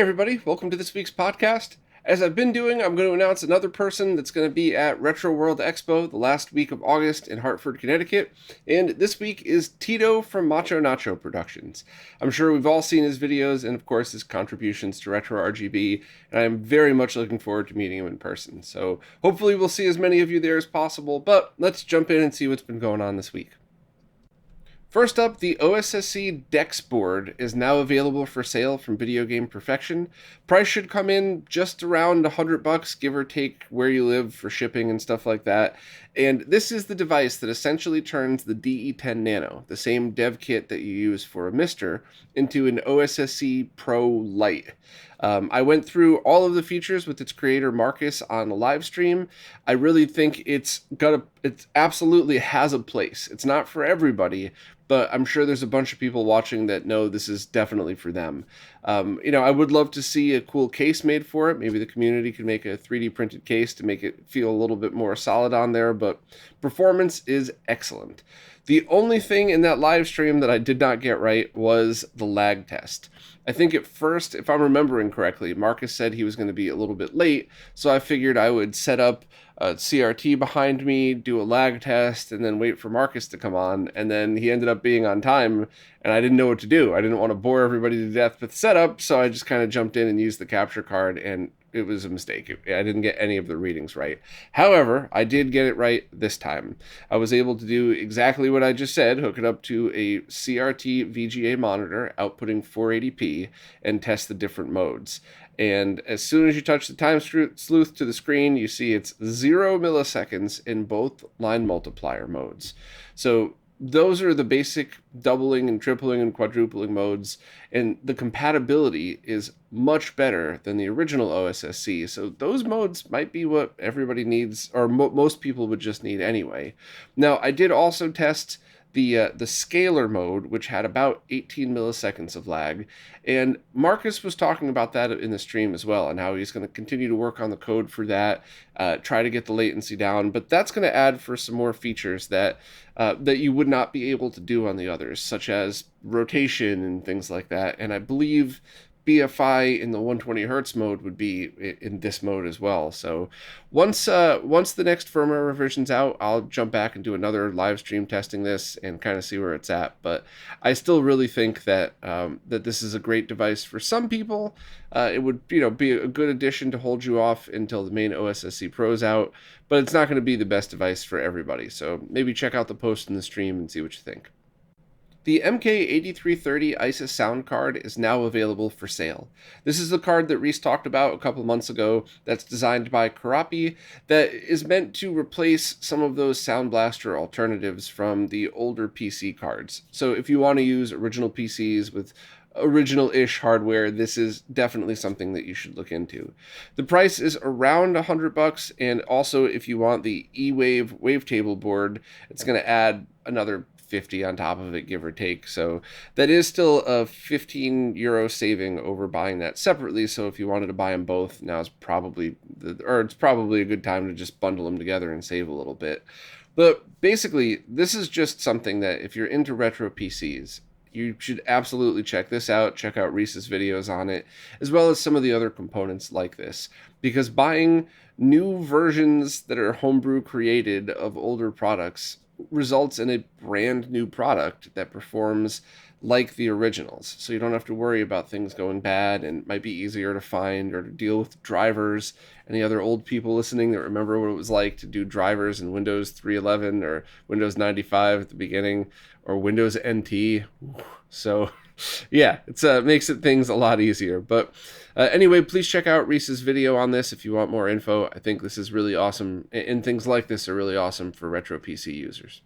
everybody, welcome to this week's podcast. As I've been doing, I'm going to announce another person that's going to be at Retro World Expo the last week of August in Hartford, Connecticut. And this week is Tito from Macho Nacho Productions. I'm sure we've all seen his videos and, of course, his contributions to RetroRGB, and I'm very much looking forward to meeting him in person. So hopefully we'll see as many of you there as possible, but let's jump in and see what's been going on this week. First up, the OSSC Dexx board is now available for sale from Video Game Perfection. Price should come in just around $100, give or take where you live for shipping and stuff like that. And this is the device that essentially turns the DE10 Nano, the same dev kit that you use for a Mister, into an OSSC Pro Lite. I went through all of the features with its creator Marcus on the live stream. I really think it absolutely has a place. It's not for everybody, but I'm sure there's a bunch of people watching that know this is definitely for them. I would love to see a cool case made for it. Maybe the community could make a 3D printed case to make it feel a little bit more solid on there, but performance is excellent. The only thing in that live stream that I did not get right was the lag test. I think at first, if I'm remembering correctly, Marcus said he was going to be a little bit late, so I figured I would set up a CRT behind me, do a lag test, and then wait for Marcus to come on, and then he ended up being on time, and I didn't know what to do. I didn't want to bore everybody to death with setup, so I just kind of jumped in and used the capture card, and it was a mistake. I didn't get any of the readings right. However, I did get it right this time. I was able to do exactly what I just said, hook it up to a CRT VGA monitor, outputting 480p, and test the different modes. And as soon as you touch the time sleuth to the screen, you see it's 0 milliseconds in both line multiplier modes. So those are the basic doubling and tripling and quadrupling modes, and the compatibility is much better than the original OSSC. So those modes might be what everybody needs, or most people would just need anyway. Now, I did also test the scalar mode, which had about 18 milliseconds of lag, and Marcus was talking about that in the stream as well, and how he's going to continue to work on the code for that, try to get the latency down, but that's going to add for some more features that you would not be able to do on the others, such as rotation and things like that, and I believe BFI in the 120 hertz mode would be in this mode as well. So once the next firmware revision's out, I'll jump back and do another live stream testing this and kind of see where it's at. But I still really think that that this is a great device for some people. It would be a good addition to hold you off until the main OSSC Pro's out, but it's not going to be the best device for everybody. So maybe check out the post in the stream and see what you think. The MK8330 ISIS sound card is now available for sale. This is the card that Reese talked about a couple months ago that's designed by Karapi that is meant to replace some of those Sound Blaster alternatives from the older PC cards. So if you want to use original PCs with original-ish hardware, this is definitely something that you should look into. The price is around $100, and also if you want the E-Wave wavetable board, it's going to add another 50 on top of it, give or take. So that is still a 15 euro saving over buying that separately. So if you wanted to buy them both, now is probably it's probably a good time to just bundle them together and save a little bit. But basically, this is just something that if you're into retro PCs, you should absolutely check this out. Check out Reese's videos on it, as well as some of the other components like this, because buying new versions that are homebrew created of older products results in a brand new product that performs like the originals. So you don't have to worry about things going bad, and it might be easier to find or to deal with drivers. Any other old people listening that remember what it was like to do drivers in Windows 3.11 or Windows 95 at the beginning, or Windows NT. So yeah, it makes things a lot easier. But anyway, please check out Reese's video on this if you want more info. I think this is really awesome, and things like this are really awesome for retro PC users.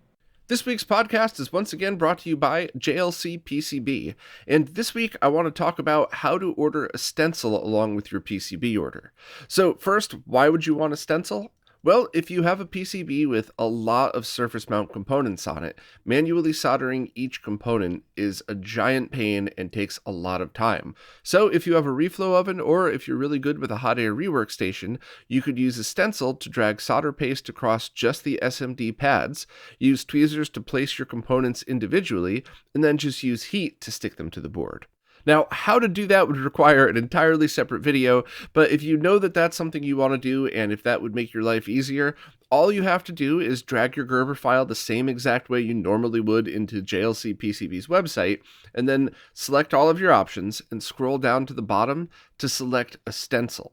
This week's podcast is once again brought to you by JLCPCB, and this week I want to talk about how to order a stencil along with your PCB order. So first, why would you want a stencil? Well, if you have a PCB with a lot of surface mount components on it, manually soldering each component is a giant pain and takes a lot of time. So if you have a reflow oven, or if you're really good with a hot air rework station, you could use a stencil to drag solder paste across just the SMD pads, use tweezers to place your components individually, and then just use heat to stick them to the board. Now, how to do that would require an entirely separate video, but if you know that that's something you want to do and if that would make your life easier, all you have to do is drag your Gerber file the same exact way you normally would into JLCPCB's website, and then select all of your options and scroll down to the bottom to select a stencil.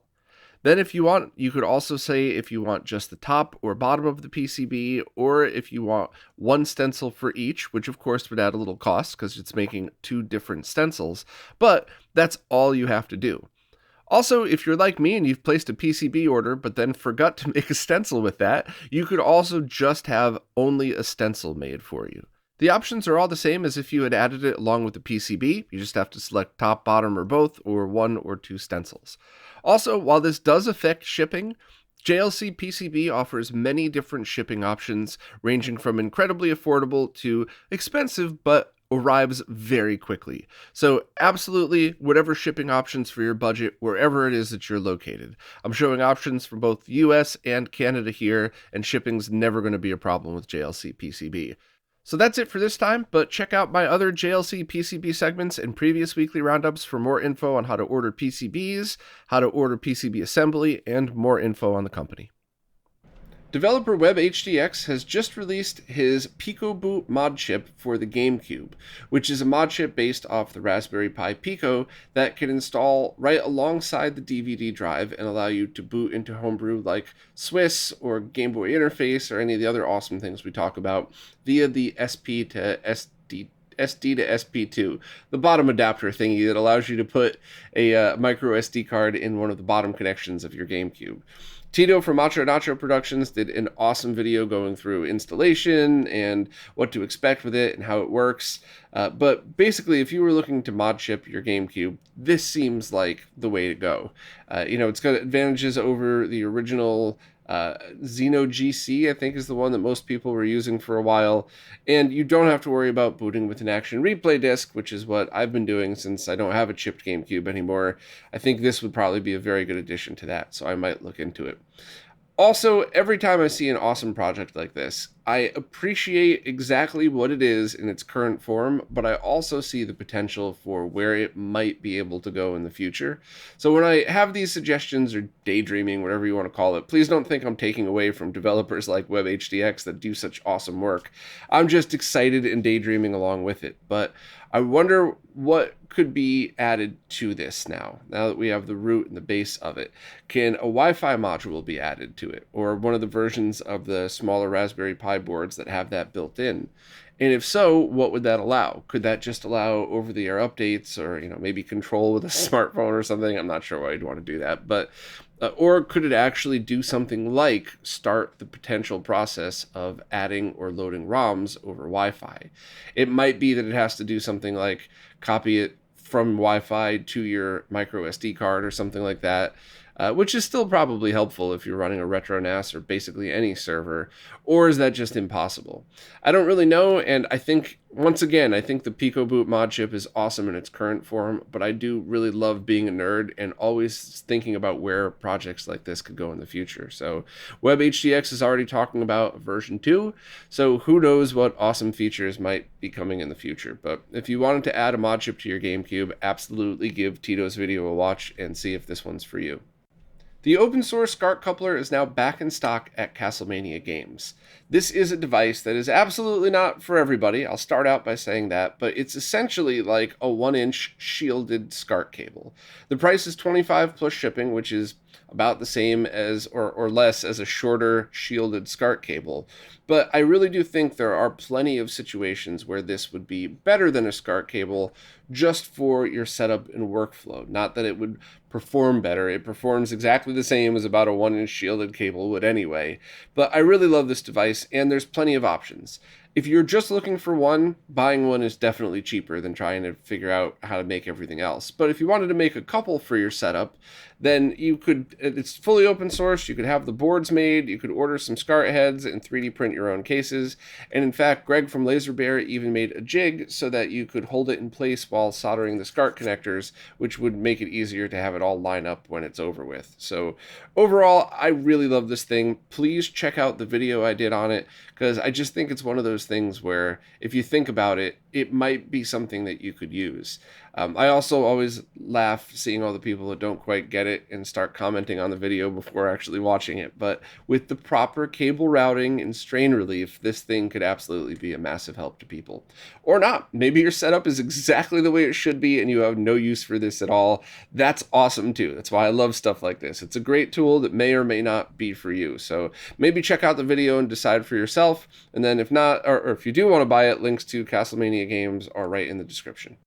Then if you want, you could also say if you want just the top or bottom of the PCB, or if you want one stencil for each, which of course would add a little cost because it's making two different stencils, but that's all you have to do. Also, if you're like me and you've placed a PCB order but then forgot to make a stencil with that, you could also just have only a stencil made for you. The options are all the same as if you had added it along with the PCB. You just have to select top, bottom, or both, or one or two stencils. Also, while this does affect shipping, JLCPCB offers many different shipping options, ranging from incredibly affordable to expensive, but arrives very quickly. So absolutely, whatever shipping options for your budget, wherever it is that you're located. I'm showing options for both the US and Canada here, and shipping's never going to be a problem with JLCPCB. So that's it for this time, but check out my other JLC PCB segments and previous weekly roundups for more info on how to order PCBs, how to order PCB assembly, and more info on the company. Developer WebHDX has just released his Picoboot mod chip for the GameCube, which is a mod chip based off the Raspberry Pi Pico that can install right alongside the DVD drive and allow you to boot into homebrew like Swiss or Game Boy Interface or any of the other awesome things we talk about via the SP to SD to SP2, the bottom adapter thingy that allows you to put a micro SD card in one of the bottom connections of your GameCube. Tito from Macho Nacho Productions did an awesome video going through installation and what to expect with it and how it works. But basically, if you were looking to mod chip your GameCube, this seems like the way to go. It's got advantages over the original Xeno GC, I think, is the one that most people were using for a while, and you don't have to worry about booting with an action replay disc, which is what I've been doing since I don't have a chipped GameCube anymore. I think this would probably be a very good addition to that, so I might look into it. Also, every time I see an awesome project like this, I appreciate exactly what it is in its current form, but I also see the potential for where it might be able to go in the future. So when I have these suggestions or daydreaming, whatever you want to call it, please don't think I'm taking away from developers like WebHDX that do such awesome work. I'm just excited and daydreaming along with it. But I wonder what could be added to this now that we have the root and the base of it. Can a Wi-Fi module be added to it, or one of the versions of the smaller Raspberry Pi boards that have that built in? And if so, what would that allow? Could that just allow over-the-air updates, or maybe control with a smartphone or something? I'm not sure why you'd want to do that, but or could it actually do something like start the potential process of adding or loading ROMs over Wi-Fi? It might be that it has to do something like copy it from Wi-Fi to your micro SD card or something like that, which is still probably helpful if you're running a retro NAS or basically any server, or is that just impossible? I don't really know, and I think, once again, I think the Picoboot mod chip is awesome in its current form, but I do really love being a nerd and always thinking about where projects like this could go in the future. So WebHDX is already talking about version 2, so who knows what awesome features might be coming in the future. But if you wanted to add a mod chip to your GameCube, absolutely give Tito's video a watch and see if this one's for you. The open source SCART coupler is now back in stock at Castlemania Games. This is a device that is absolutely not for everybody, I'll start out by saying that, but it's essentially like a 1-inch shielded SCART cable. The price is $25 plus shipping, which is about the same as or less as a shorter shielded SCART cable. But I really do think there are plenty of situations where this would be better than a SCART cable just for your setup and workflow. Not that it would perform better. It performs exactly the same as about a 1-inch shielded cable would anyway. But I really love this device, and there's plenty of options. If you're just looking for one, buying one is definitely cheaper than trying to figure out how to make everything else. But if you wanted to make a couple for your setup, then you could, it's fully open source, you could have the boards made, you could order some SCART heads and 3D print your own cases. And in fact, Greg from LaserBear even made a jig so that you could hold it in place while soldering the SCART connectors, which would make it easier to have it all line up when it's over with. So overall, I really love this thing. Please check out the video I did on it, because I just think it's one of those things where if you think about it, it might be something that you could use. I also always laugh seeing all the people that don't quite get it and start commenting on the video before actually watching it. But with the proper cable routing and strain relief, this thing could absolutely be a massive help to people. Or not. Maybe your setup is exactly the way it should be and you have no use for this at all. That's awesome too. That's why I love stuff like this. It's a great tool that may or may not be for you. So maybe check out the video and decide for yourself. And then if not, or if you do want to buy it, links to Castlemania games are right in the description.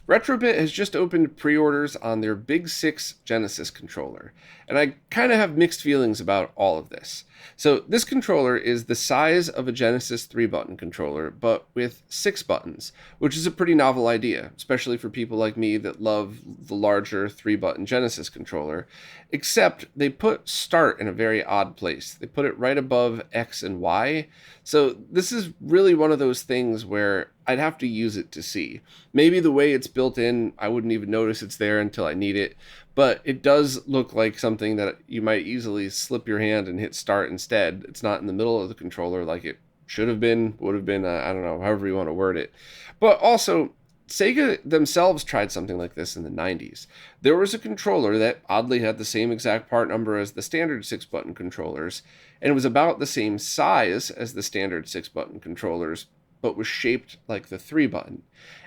RetroBit has just opened pre-orders on their Big 6 Genesis controller, and I kind of have mixed feelings about all of this. So this controller is the size of a Genesis 3-button controller, but with 6 buttons, which is a pretty novel idea, especially for people like me that love the larger 3-button Genesis controller, except they put START in a very odd place. They put it right above X and Y, so this is really one of those things where I'd have to use it to see. Maybe the way it's built in, I wouldn't even notice it's there until I need it, but it does look like something that you might easily slip your hand and hit start instead. It's not in the middle of the controller like it should have been, would have been, I don't know, however you want to word it. But also, Sega themselves tried something like this in the 90s. There was a controller that oddly had the same exact part number as the standard 6-button controllers, and it was about the same size as the standard 6-button controllers, but was shaped like the 3-button.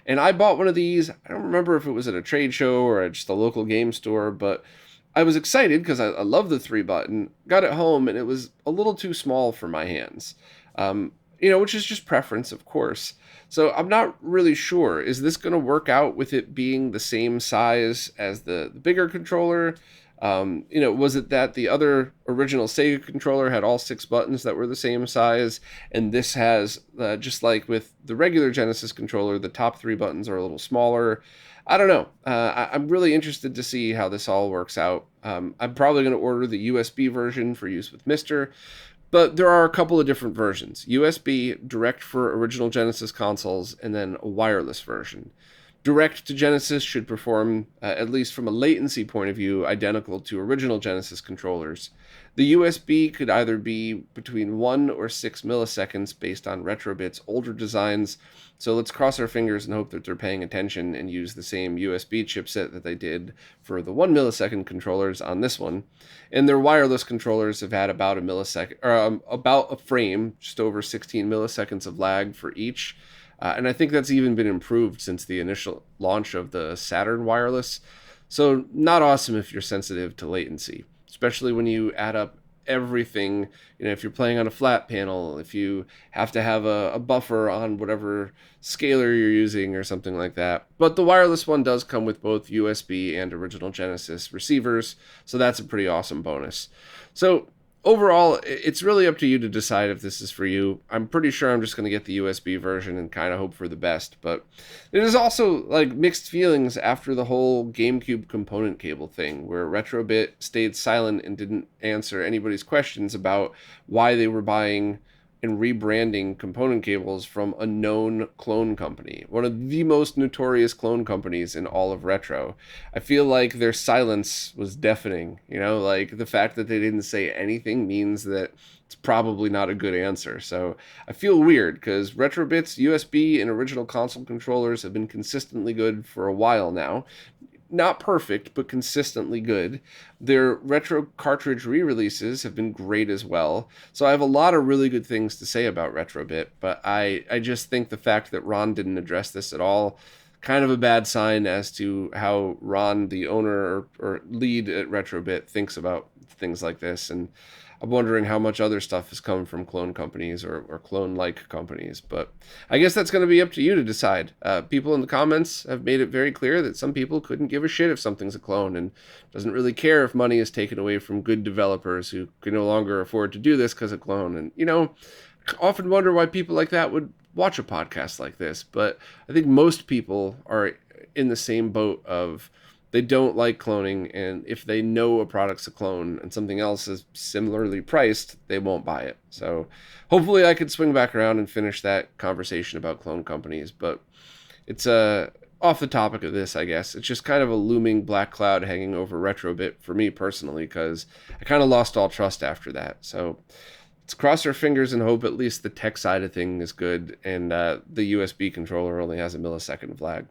And I bought one of these. I don't remember if it was at a trade show or at just a local game store, but I was excited because I love the 3-button. Got it home, and it was a little too small for my hands. Which is just preference, of course. So I'm not really sure. Is this going to work out with it being the same size as the bigger controller? Was it that the other original Sega controller had all 6 buttons that were the same size, and this has, just like with the regular Genesis controller, the top 3 buttons are a little smaller? I don't know. I'm really interested to see how this all works out. I'm probably going to order the USB version for use with Mister, but there are a couple of different versions. USB, direct for original Genesis consoles, and then a wireless version. Direct to Genesis should perform, at least from a latency point of view, identical to original Genesis controllers. The USB could either be between 1 or 6 milliseconds based on RetroBit's older designs, so let's cross our fingers and hope that they're paying attention and use the same USB chipset that they did for the 1 millisecond controllers on this one. And their wireless controllers have had about a millisecond, or about a frame, just over 16 milliseconds of lag for each. And I think that's even been improved since the initial launch of the Saturn wireless. So not awesome if you're sensitive to latency, especially when you add up everything. If you're playing on a flat panel, if you have to have a buffer on whatever scaler you're using or something like that. But the wireless one does come with both USB and original Genesis receivers, so that's a pretty awesome bonus. So overall, it's really up to you to decide if this is for you. I'm pretty sure I'm just going to get the USB version and kind of hope for the best. But it is also like mixed feelings after the whole GameCube component cable thing, where RetroBit stayed silent and didn't answer anybody's questions about why they were buying and rebranding component cables from a known clone company, one of the most notorious clone companies in all of retro. I feel like their silence was deafening. Like the fact that they didn't say anything means that it's probably not a good answer. So I feel weird because RetroBit's USB and original console controllers have been consistently good for a while now. Not perfect, but consistently good. Their retro cartridge re-releases have been great as well. So I have a lot of really good things to say about RetroBit, but I just think the fact that Ron didn't address this at all, kind of a bad sign as to how Ron, the owner or lead at RetroBit, thinks about things like this. And I'm wondering how much other stuff has come from clone companies or clone-like companies. But I guess that's going to be up to you to decide. People in the comments have made it very clear that some people couldn't give a shit if something's a clone and doesn't really care if money is taken away from good developers who can no longer afford to do this because of clone. And, I often wonder why people like that would watch a podcast like this. But I think most people are in the same boat of they don't like cloning, and if they know a product's a clone and something else is similarly priced, they won't buy it. So hopefully I could swing back around and finish that conversation about clone companies, but it's off the topic of this, I guess. It's just kind of a looming black cloud hanging over RetroBit for me personally, because I kind of lost all trust after that. So let's cross our fingers and hope at least the tech side of things is good, and the USB controller only has a millisecond of lag.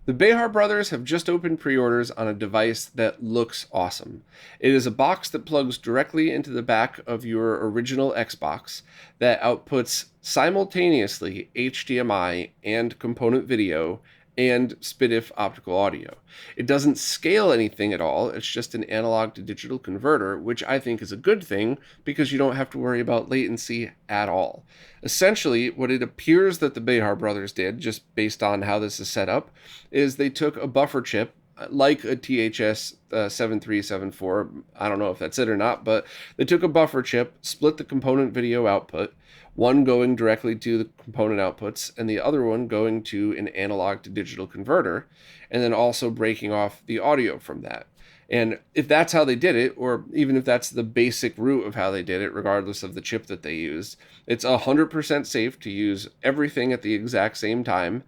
The Behar brothers have just opened pre-orders on a device that looks awesome. It is a box that plugs directly into the back of your original Xbox that outputs simultaneously HDMI and component video and SPDIF optical audio. It doesn't scale anything at all. It's just an analog to digital converter, which I think is a good thing because you don't have to worry about latency at all. Essentially, what it appears that the Behar brothers did, just based on how this is set up, is they took a buffer chip like a THS 7374. I don't know if that's it or not, but they took a buffer chip, split the component video output, one going directly to the component outputs and the other one going to an analog to digital converter, and then also breaking off the audio from that. And if that's how they did it, or even if that's the basic route of how they did it, regardless of the chip that they used, it's 100% safe to use everything at the exact same time.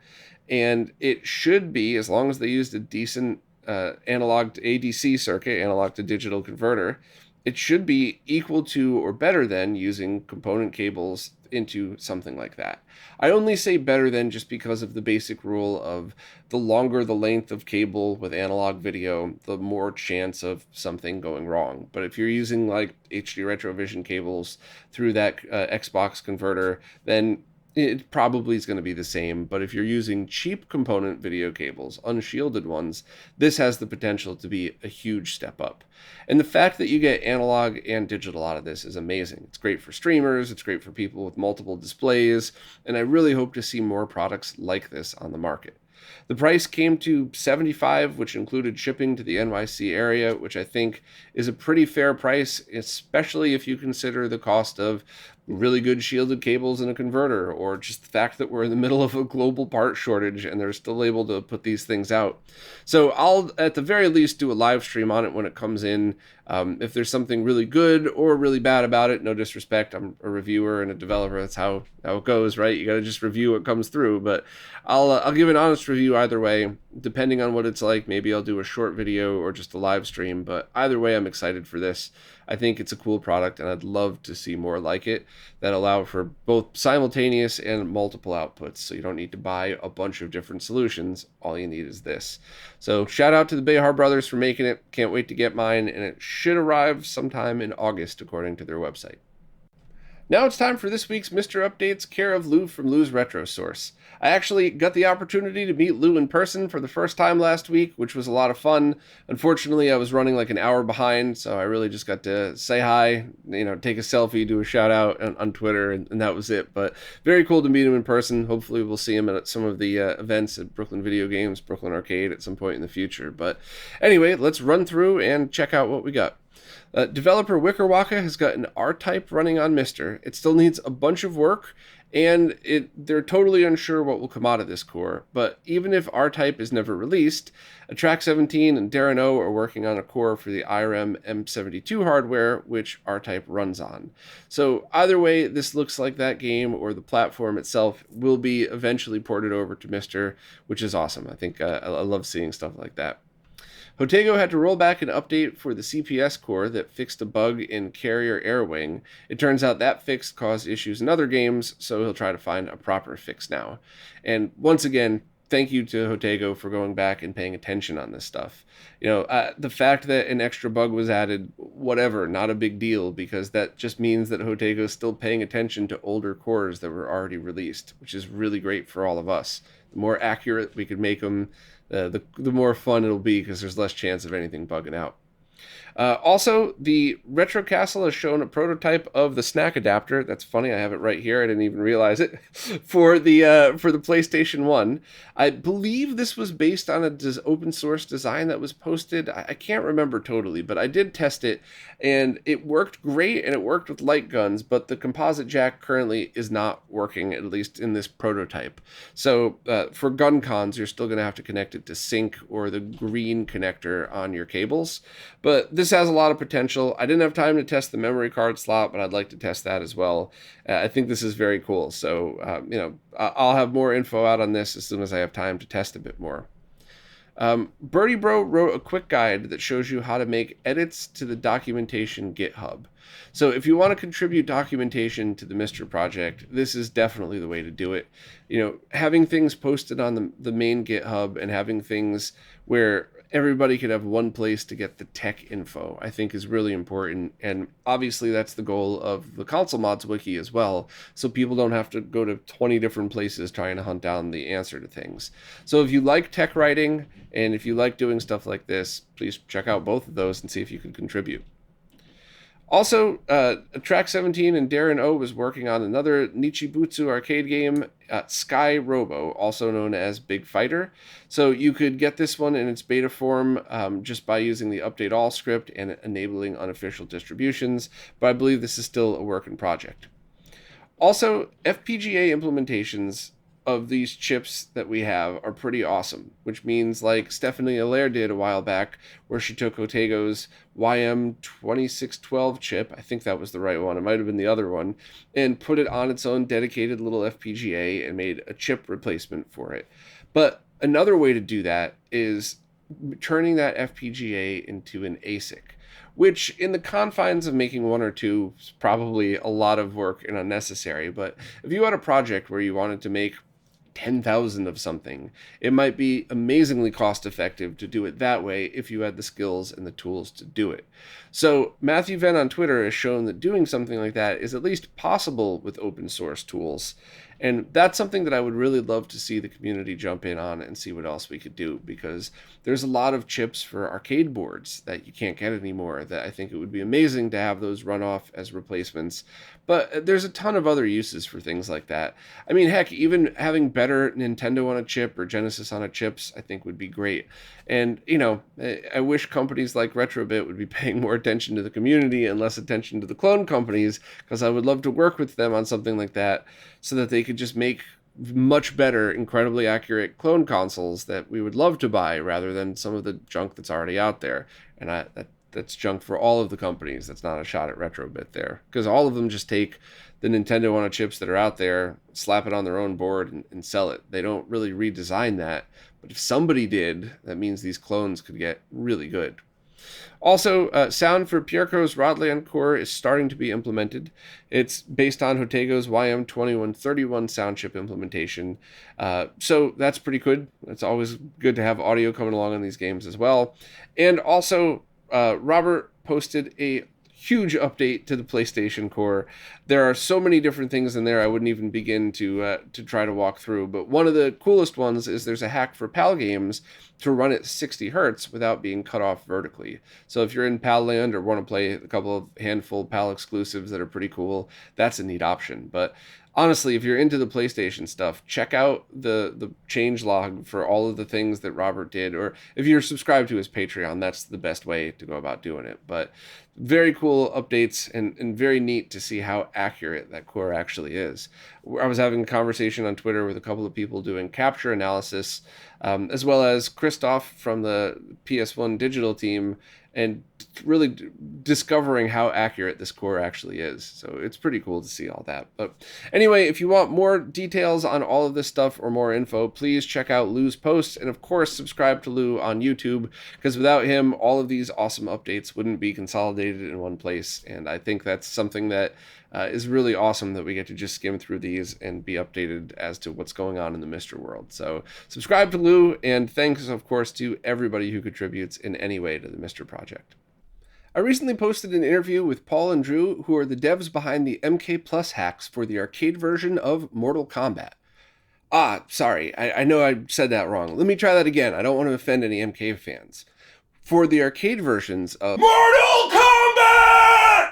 And it should be, as long as they used a decent analog to ADC circuit, analog to digital converter, it should be equal to or better than using component cables into something like that. I only say better than just because of the basic rule of the longer the length of cable with analog video, the more chance of something going wrong. But if you're using like HD Retrovision cables through that Xbox converter, then it probably is going to be the same. But if you're using cheap component video cables, unshielded ones, this has the potential to be a huge step up. And the fact that you get analog and digital out of this is amazing. It's great for streamers, it's great for people with multiple displays, and I really hope to see more products like this on the market. The price came to $75, which included shipping to the NYC area, which I think is a pretty fair price, especially if you consider the cost of really good shielded cables in a converter, or just the fact that we're in the middle of a global part shortage and they're still able to put these things out. So I'll, at the very least, do a live stream on it when it comes in. If there's something really good or really bad about it, no disrespect, I'm a reviewer and a developer. That's how it goes, right? You got to just review what comes through. But I'll give an honest review either way, depending on what it's like. Maybe I'll do a short video or just a live stream. But either way, I'm excited for this. I think it's a cool product, and I'd love to see more like it that allow for both simultaneous and multiple outputs. So you don't need to buy a bunch of different solutions. All you need is this. So shout out to the Behar brothers for making it. Can't wait to get mine, and it should arrive sometime in August, according to their website. Now it's time for this week's Mr. Updates, care of Lou from Lou's Retro Source. I actually got the opportunity to meet Lou in person for the first time last week, which was a lot of fun. Unfortunately, I was running like an hour behind, so I really just got to say hi, take a selfie, do a shout out on Twitter, and that was it. But very cool to meet him in person. Hopefully we'll see him at some of the events at Brooklyn Video Games, Brooklyn Arcade at some point in the future. But anyway, let's run through and check out what we got. Developer Wickerwaka has got an R-Type running on Mister. It still needs a bunch of work, and they're totally unsure what will come out of this core. But even if R-Type is never released, Track 17 and Darren O are working on a core for the IRM M72 hardware, which R-Type runs on. So either way, this looks like that game or the platform itself will be eventually ported over to Mister, which is awesome. I think I love seeing stuff like that. Hotego had to roll back an update for the CPS core that fixed a bug in Carrier Air Wing. It turns out that fix caused issues in other games, so he'll try to find a proper fix now. And once again, thank you to Hotego for going back and paying attention on this stuff. The fact that an extra bug was added, whatever, not a big deal, because that just means that Hotego is still paying attention to older cores that were already released, which is really great for all of us. The more accurate we could make them, the more fun it'll be, because there's less chance of anything bugging out. Also, the Retro Castle has shown a prototype of the snack adapter. That's funny, I have it right here. I didn't even realize it. for the PlayStation 1. I believe this was based on an open source design that was posted. I can't remember totally, but I did test it, and it worked great, and it worked with light guns, but the composite jack currently is not working, at least in this prototype. So for gun cons, you're still going to have to connect it to sync or the green connector on your cables. But this has a lot of potential. I didn't have time to test the memory card slot, but I'd like to test that as well. I think this is very cool. So, I'll have more info out on this as soon as I have time to test a bit more. Birdie Bro wrote a quick guide that shows you how to make edits to the documentation GitHub. So if you want to contribute documentation to the Mr. project, this is definitely the way to do it. You know, having things posted on the main GitHub and having things where everybody could have one place to get the tech info, I think is really important. And obviously that's the goal of the Console Mods Wiki as well, so people don't have to go to 20 different places trying to hunt down the answer to things. So if you like tech writing and if you like doing stuff like this, please check out both of those and see if you can contribute. Also, Track 17 and Darren O was working on another Nichibutsu arcade game, Sky Robo, also known as Big Fighter. So you could get this one in its beta form just by using the Update All script and enabling unofficial distributions, but I believe this is still a work in project. Also, FPGA implementations of these chips that we have are pretty awesome, which means like Stephanie Allaire did a while back, where she took Otego's YM2612 chip, I think that was the right one, it might have been the other one, and put it on its own dedicated little FPGA and made a chip replacement for it. But another way to do that is turning that FPGA into an ASIC, which in the confines of making one or two is probably a lot of work and unnecessary. But if you had a project where you wanted to make 10,000 of something, it might be amazingly cost effective to do it that way if you had the skills and the tools to do it. So Matthew Venn on Twitter has shown that doing something like that is at least possible with open source tools. And that's something that I would really love to see the community jump in on and see what else we could do, because there's a lot of chips for arcade boards that you can't get anymore that I think it would be amazing to have those run off as replacements. But there's a ton of other uses for things like that. I mean, heck, even having better Nintendo on a chip or Genesis on a chips, I think would be great. And, you know, I wish companies like Retrobit would be paying more attention to the community and less attention to the clone companies, because I would love to work with them on something like that so that they could just make much better, incredibly accurate clone consoles that we would love to buy rather than some of the junk that's already out there. And that's junk for all of the companies. That's not a shot at Retrobit there, because all of them just take the Nintendo on a chips that are out there, slap it on their own board and sell it. They don't really redesign that. But if somebody did, that means these clones could get really good. Also, sound for Pierco's Rodland core is starting to be implemented. It's based on Hotego's YM2131 sound chip implementation. So that's pretty good. It's always good to have audio coming along on these games as well. And also, Robert posted a huge update to the PlayStation Core. There are so many different things in there I wouldn't even begin to try to walk through, but one of the coolest ones is there's a hack for PAL games to run at 60 hertz without being cut off vertically. So if you're in PAL land or want to play a couple of handful PAL exclusives that are pretty cool, that's a neat option. But honestly, if you're into the PlayStation stuff, check out the changelog for all of the things that Robert did, or if you're subscribed to his Patreon, that's the best way to go about doing it. But very cool updates and very neat to see how accurate that core actually is. I was having a conversation on Twitter with a couple of people doing capture analysis, as well as Christoph from the PS1 digital team, and really discovering how accurate this core actually is. So it's pretty cool to see all that. But anyway, if you want more details on all of this stuff or more info, please check out Lou's posts, and of course subscribe to Lou on YouTube, because without him, all of these awesome updates wouldn't be consolidated in one place. And I think that's something that is really awesome, that we get to just skim through these and be updated as to what's going on in the Mr. world. So subscribe to Lou, and thanks of course to everybody who contributes in any way to the Mr. project. I recently posted an interview with Paul and Drew, who are the devs behind the MK Plus hacks for the arcade version of Mortal Kombat. Sorry, I know I said that wrong. Let me try that again. I don't want to offend any MK fans. For the arcade versions of Mortal Kombat!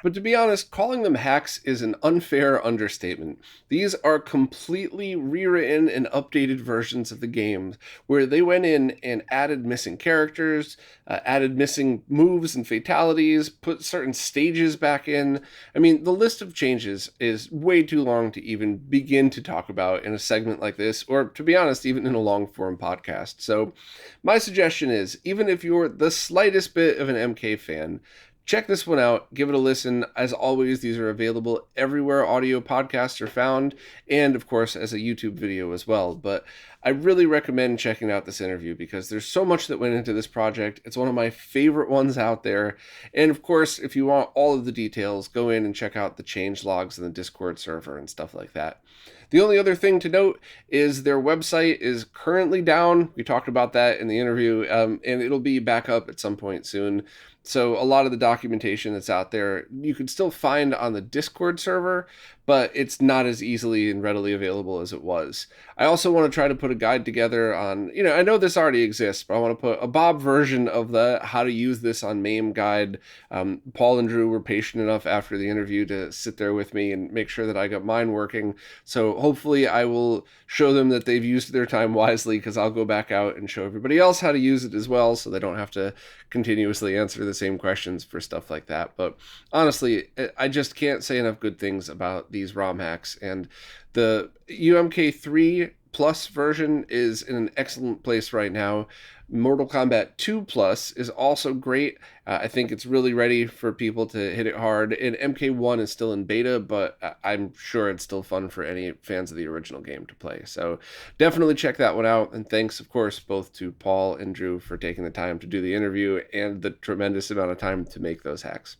But to be honest, calling them hacks is an unfair understatement. These are completely rewritten and updated versions of the games, where they went in and added missing characters, added missing moves and fatalities, put certain stages back in. I mean, the list of changes is way too long to even begin to talk about in a segment like this, or to be honest, even in a long-form podcast. So my suggestion is, even if you're the slightest bit of an MK fan, check this one out, give it a listen. As always, these are available everywhere audio podcasts are found, and of course as a YouTube video as well. But I really recommend checking out this interview because there's so much that went into this project. It's one of my favorite ones out there. And of course, if you want all of the details, go in and check out the change logs in the Discord server and stuff like that. The only other thing to note is their website is currently down. We talked about that in the interview, and it'll be back up at some point soon. So a lot of the documentation that's out there, you can still find on the Discord server, but it's not as easily and readily available as it was. I also want to try to put a guide together on, I know this already exists, but I want to put a Bob version of the how to use this on MAME guide. Paul and Drew were patient enough after the interview to sit there with me and make sure that I got mine working. So hopefully I will show them that they've used their time wisely, because I'll go back out and show everybody else how to use it as well, so they don't have to continuously answer the same questions for stuff like that. But honestly, I just can't say enough good things about these ROM hacks, and the UMK3 Plus version is in an excellent place right now. Mortal Kombat 2 Plus is also great. I think it's really ready for people to hit it hard, and MK1 is still in beta, but I'm sure it's still fun for any fans of the original game to play. So definitely check that one out, and thanks, of course, both to Paul and Drew for taking the time to do the interview and the tremendous amount of time to make those hacks.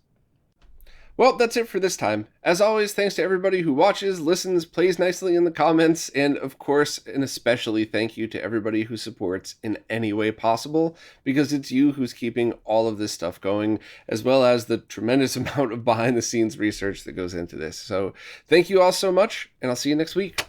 Well, that's it for this time. As always, thanks to everybody who watches, listens, plays nicely in the comments, and of course, and especially thank you to everybody who supports in any way possible, because it's you who's keeping all of this stuff going, as well as the tremendous amount of behind-the-scenes research that goes into this. So thank you all so much, and I'll see you next week.